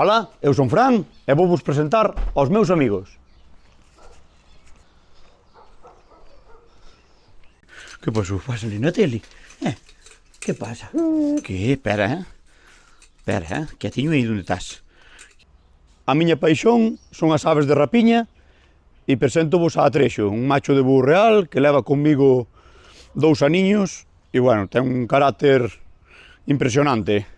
Ola, eu son Fran e vou vos presentar aos meus amigos. Que pasou? Vas ali na tele? Que pasa? Que? Espera, Espera, quietinho aí onde estás. A miña paixón son as aves de rapiña e presento-vos a Atrexo, un macho de búho real que leva conmigo 2 aniños e, bueno, ten un carácter impresionante.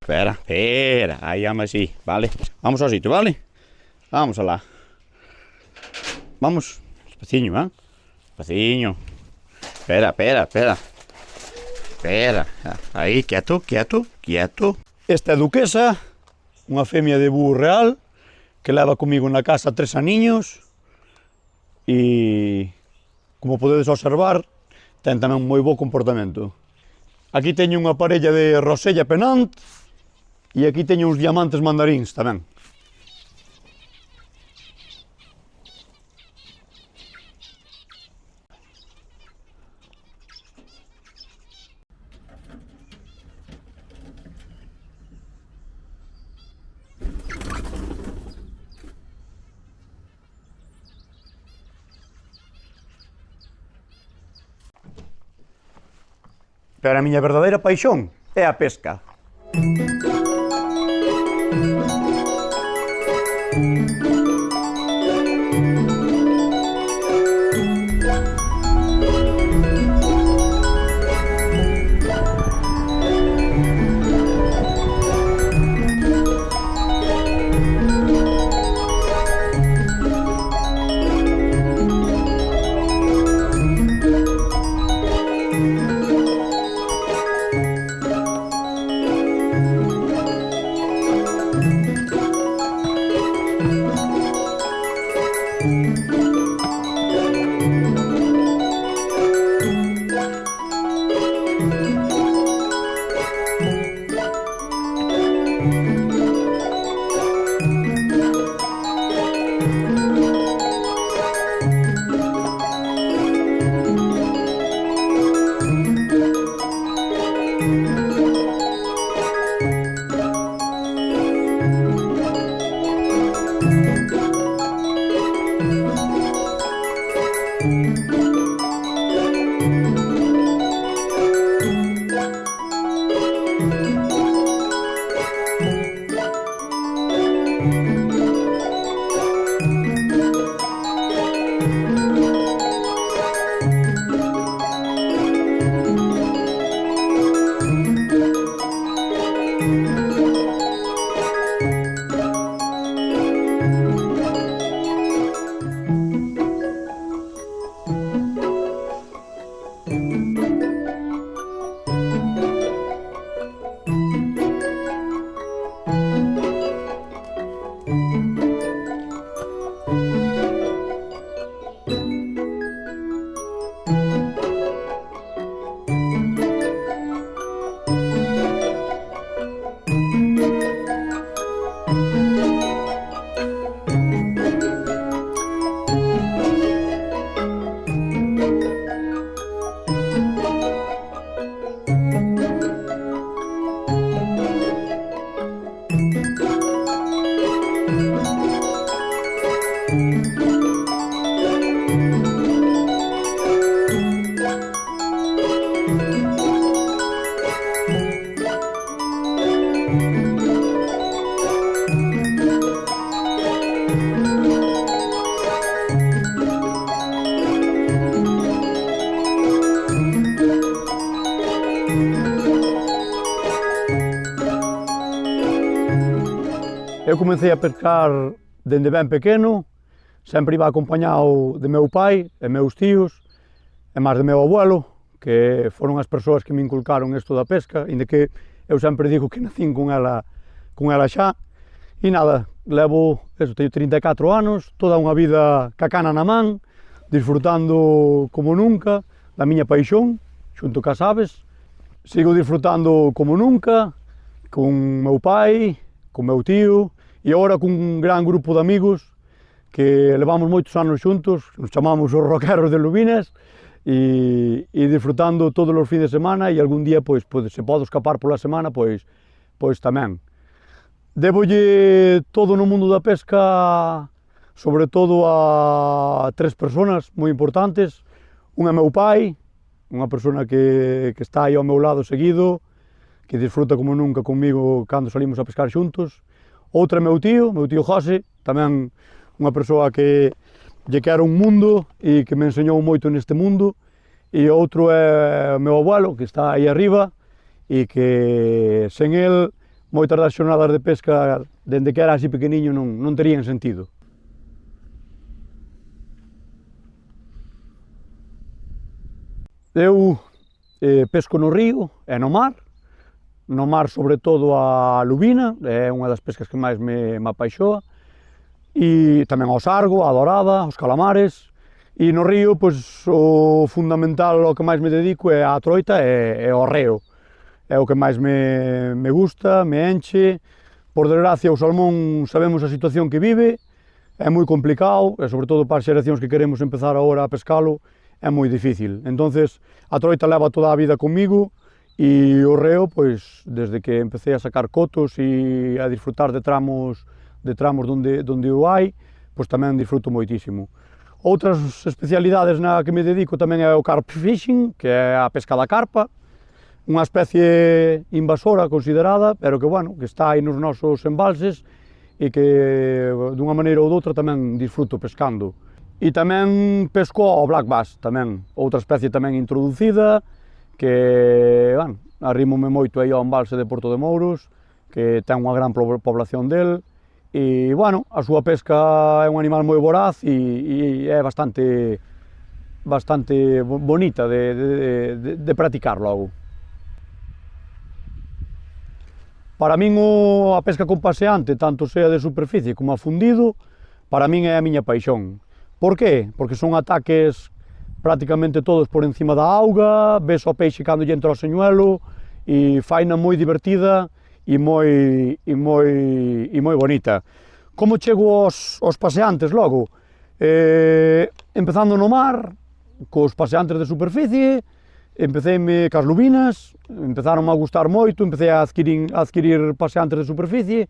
Espera, aí llama así, vale? Vamos ao sitio, vale? Vamos alá. Vamos, despaciño, Despaciño. Espera. Espera, aí, quieto. Esta é Duquesa, unha femia de búho real que leva comigo na casa 3 aniños e, como podedes observar, ten tamén moi bo comportamento. Aquí teño unha parella de Rosella Penant e aquí teño uns diamantes mandaríns tamén. Pero a miña verdadeira paixón é a pesca. Eu comecei a pescar dende ben pequeno, sempre iba acompañado de meu pai e meus tíos, e máis de meu abuelo, que foron as persoas que me inculcaron isto da pesca, inda que eu sempre digo que nacín con ela xa. E nada, teño 34 anos, toda unha vida ca cana na man, disfrutando como nunca da miña paixón, xunto cas aves. Sigo disfrutando como nunca, con meu pai, con meu tío, e agora cun gran grupo de amigos que levamos moitos anos xuntos, nos chamamos os Roqueros de Lubines, e disfrutando todos os fins de semana, e algún día, pois, se podo escapar pola semana, pois tamén. Debolle todo no mundo da pesca, sobre todo a 3 persoas moi importantes. Un é meu pai, unha persona que está aí ao meu lado seguido, que disfruta como nunca comigo cando salimos a pescar xuntos. Outra é meu tío José, tamén unha persoa que lle quero un mundo e que me enseñou moito neste mundo. E outro é o meu abuelo, que está aí arriba, e que sen el moitas das xornadas de pesca, dende que era así pequeniño, non terían sentido. Eu pesco no río e no mar sobre todo a lubina, é unha das pescas que máis me apaixoa, e tamén ao sargo, a dorada, aos calamares, e no río, pois, o fundamental, o que máis me dedico é a troita e ao reo. É o que máis me gusta, me enche. Por desgracia, o salmón sabemos a situación que vive, é moi complicado, e sobre todo para as xeracións que queremos empezar agora a pescalo, é moi difícil. Entonces, a troita leva toda a vida comigo, e o reo, pois, desde que empecé a sacar cotos e a disfrutar de tramos donde o hai, pois tamén disfruto moitísimo. Outras especialidades na que me dedico tamén é o carp fishing, que é a pesca da carpa, unha especie invasora considerada, pero que, bueno, que está aí nos nosos embalses e que, dunha maneira ou doutra, tamén disfruto pescando. E tamén pesco ao black bass, tamén, outra especie tamén introducida, que, bueno, arrímome moito aí ao embalse de Porto de Mouros, que ten unha gran población del, e, bueno, a súa pesca é un animal moi voraz e é bastante bonita de practicar logo. Para min a pesca con paseante, tanto sea de superficie como a fundido, para min é a miña paixón. Por qué? Porque son ataques prácticamente todos por encima da auga, ves o peixe cando lle entra o señuelo, e faina moi divertida e moi bonita. Como chego aos paseantes logo? Empezando no mar, cos paseantes de superficie, empeceime cas lubinas, empezaron a gustar moito, empecé a adquirir paseantes de superficie,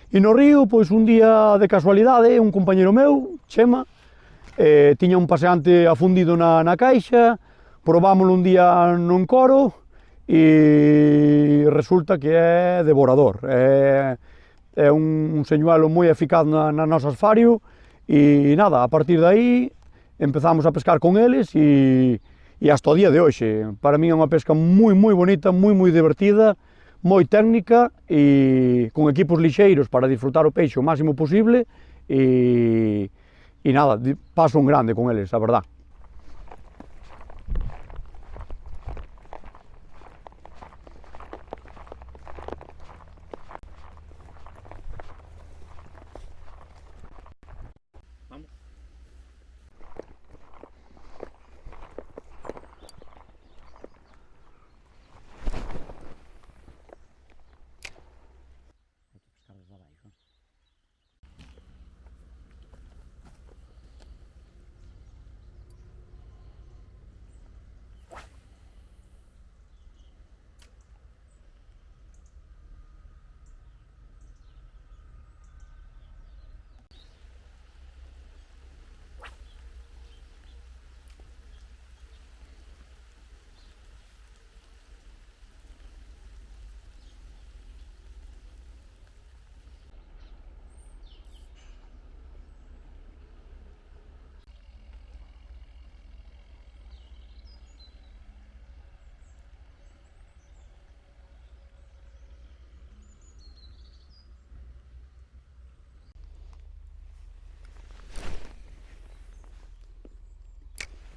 e no río, pois un día de casualidade, un compañeiro meu, Chema, tiña un paseante afundido na caixa, probámoslo un día no encoro, e resulta que é devorador, é un señuelo moi eficaz na nosa asfario, e nada, a partir de aí empezamos a pescar con eles e hasta o día de hoxe. Para min é unha pesca moi bonita, moi divertida, moi técnica e con equipos lixeiros para disfrutar o peixe o máximo posible e nada, paso un grande con eles, a verdad.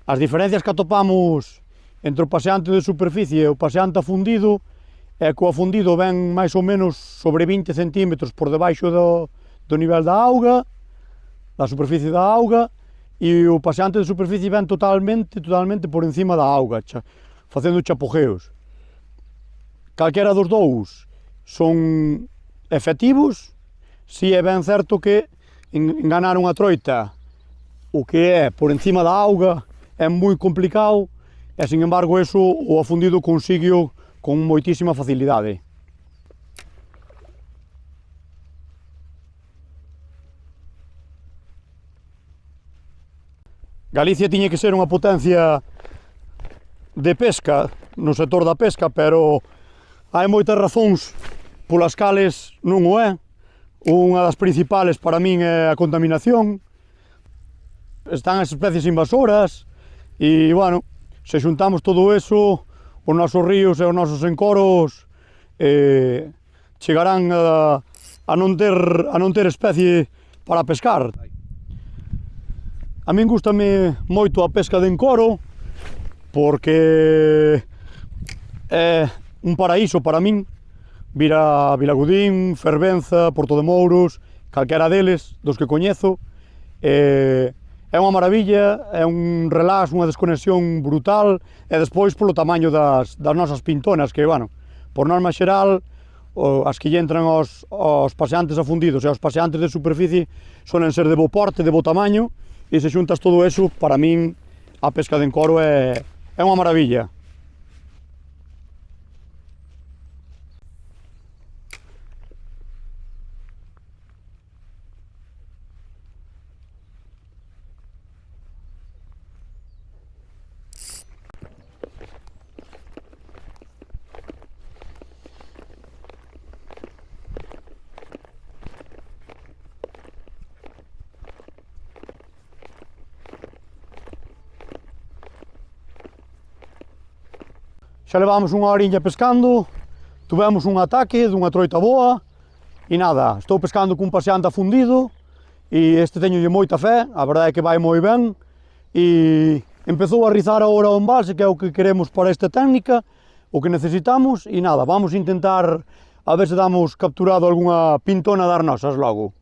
As diferencias que atopamos entre o paseante de superficie e o paseante afundido é que o afundido ven máis ou menos sobre 20 centímetros por debaixo do nivel da auga, da superficie da auga, e o paseante de superficie ven totalmente por encima da auga, facendo chapogeos. Calquera dos dous son efectivos, si é ben certo que enganar unha troita o que é por encima da auga é moi complicado, e, sin embargo, eso o afundido consígueo con moitísima facilidade. Galicia tiña que ser unha potencia de pesca, no sector da pesca, pero hai moitas razóns polas cales non o é. Unha das principales para min é a contaminación. Están as especies invasoras e, bueno, se xuntamos todo eso, os nosos ríos e os nosos encoros chegarán a non ter especie para pescar. A min gústame moito a pesca de encoro porque é un paraíso para min. Vir a Vilagudín, Fervenza, Porto de Mouros, calquera deles, dos que coñezo, é unha maravilla, é un relax, unha desconexión brutal, e despois polo tamaño das nosas pintonas, que, bueno, por norma xeral, as que lle entran aos paseantes afundidos e aos paseantes de superficie solen ser de bo porte, de bo tamaño, e se xuntas todo eso, para min, a pesca de encoro é unha maravilla. Xa levamos unha horiña pescando, tuvemos un ataque dunha troita boa, e nada, estou pescando cun paseante afundido, e este teñolle moita fe, a verdade é que vai moi ben, e empezou a rizar agora o embalse, que é o que queremos para esta técnica, o que necesitamos, e nada, vamos intentar a ver se damos capturado algunha pintona das nosas logo.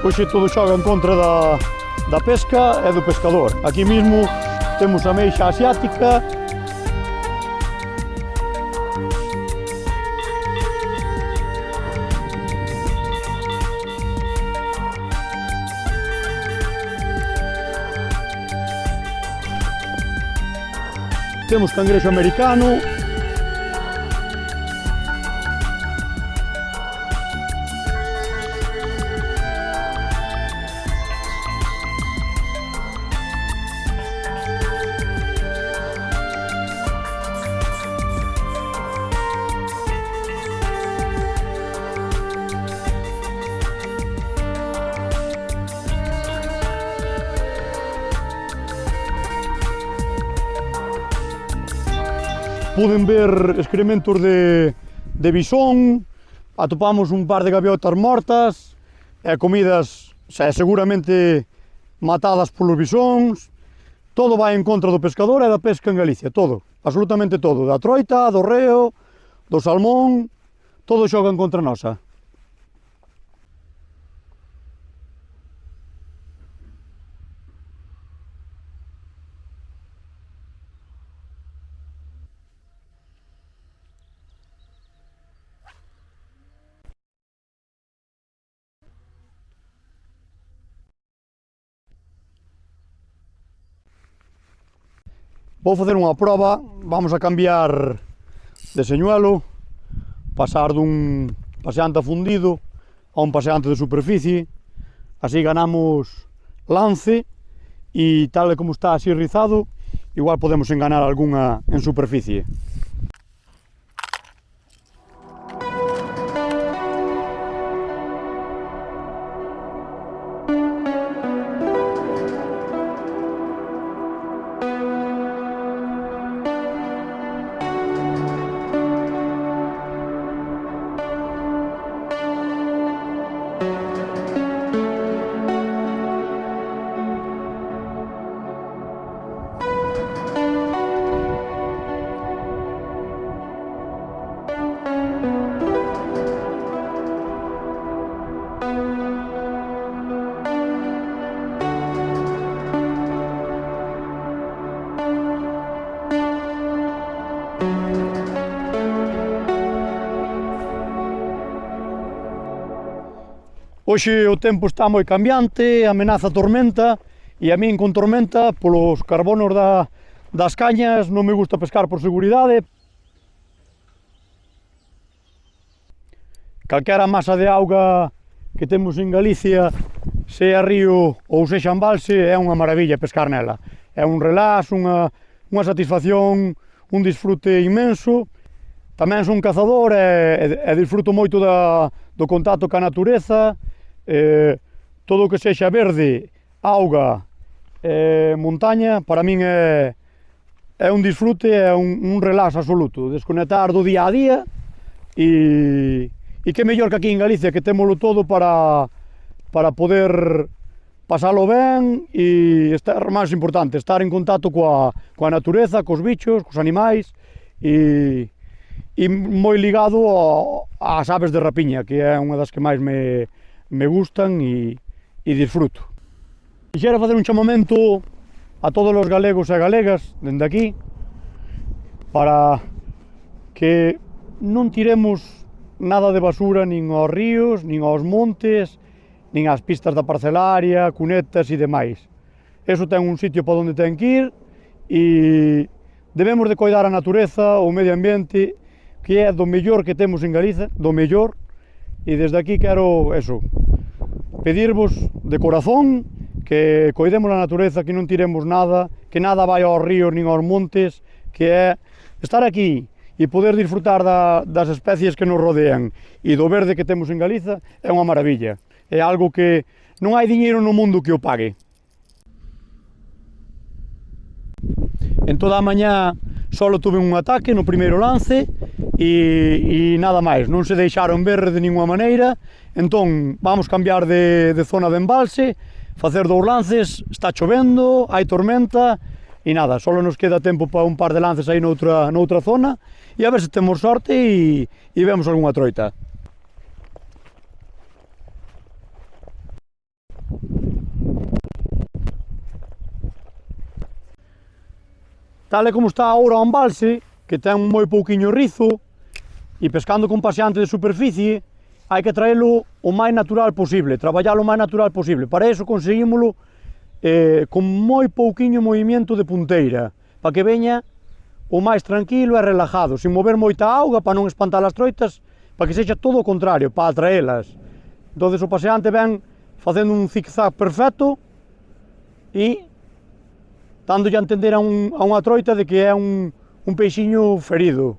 Hoxe todo xoga en contra da pesca e do pescador. Aquí mesmo temos a meixa asiática. Temos cangrexo americano. Poden ver excrementos de bisón, atopamos un par de gaviotas mortas, e comidas seguramente matadas polos bisóns. Todo vai en contra do pescador e da pesca en Galicia, todo, absolutamente todo, da troita, do reo, do salmón, todo xoga en contra nosa. Vou facer unha proba, vamos a cambiar de señuelo, pasar dun paseante afundido a un paseante de superficie, así ganamos lance e tal como está así rizado, igual podemos enganar algunha en superficie. Hoxe o tempo está moi cambiante, amenaza tormenta, e a min con tormenta, polos carbonos das cañas, non me gusta pescar por seguridade. Calquera masa de auga que temos en Galicia, sea río ou sexa embalse, é unha maravilla pescar nela. É un relax, unha satisfacción, un disfrute inmenso. Tamén son cazador e disfruto moito do contacto ca natureza. Todo o que sexa verde, auga, montaña, para min é un disfrute, é un relax absoluto, desconectar do día a día, e que mellor que aquí en Galicia, que témolo todo para poder pasalo ben e estar máis importante, estar en contacto coa natureza, cos bichos, cos animais, e moi ligado ás aves de rapiña, que é unha das que máis me gustan e disfruto. Quixera facer un chamamento a todos os galegos e galegas dende aquí para que non tiremos nada de basura nin aos ríos, nin aos montes, nin ás pistas da parcelaria, cunetas e demais. Eso ten un sitio para onde ten que ir e debemos de coidar a natureza, o medio ambiente, que é do mellor que temos en Galicia, do mellor. E desde aquí quero, pedirvos de corazón que coidemos a natureza, que non tiremos nada, que nada vai aos ríos nin aos montes, que é estar aquí e poder disfrutar das especies que nos rodean e do verde que temos en Galiza é unha maravilla. É algo que non hai diñeiro no mundo que o pague. En toda a mañá solo tuve un ataque no primeiro lance e nada máis, non se deixaron ver de ninguna maneira. Entón vamos cambiar de zona de embalse, facer 2 lances, está chovendo, hai tormenta e nada, solo nos queda tempo para un par de lances aí noutra zona e a ver se temos sorte e vemos algunha troita. Tal e como está agora o embalse, que ten moi pouquiño rizo, e pescando con paseante de superficie, hai que traelo o máis natural posible, traballalo o máis natural posible. Para iso conseguímolo con moi pouquiño movimento de punteira, para que veña o máis tranquilo e relajado, sin mover moita auga para non espantar as troitas, para que sexa todo o contrario, para atraelas. Entón o paseante ven facendo un zig-zag perfecto e dándolle a entender a unha troita de que é un peixiño ferido.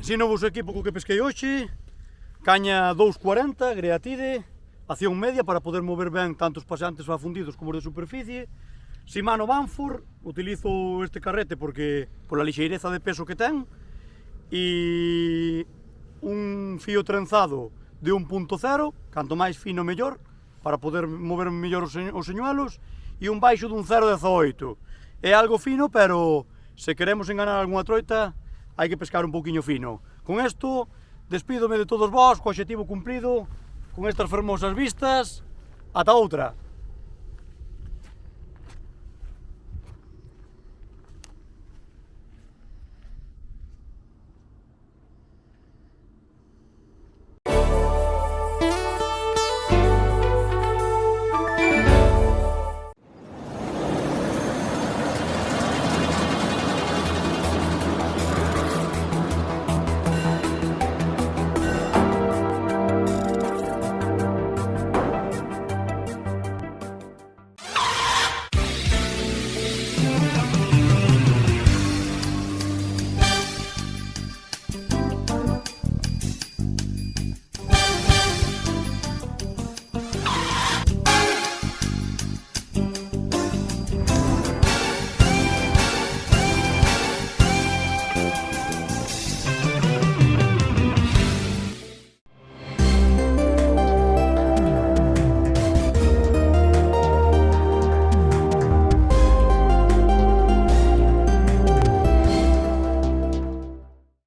Ensino vos o equipo co que pesquei hoxe, caña 2,40, Greatide, acción media para poder mover ben tanto os paseantes afundidos como os de superficie. Shimano Banford, utilizo este carrete porque pola lixeireza de peso que ten, e un fío trenzado de 1.0, canto máis fino mellor, para poder mover mellor os señuelos, e un baixo dun 0.18. É algo fino, pero se queremos enganar algunha troita, hai que pescar un pouquiño fino. Con isto, despídome de todos vós, co obxectivo cumplido, con estas fermosas vistas. Ata outra!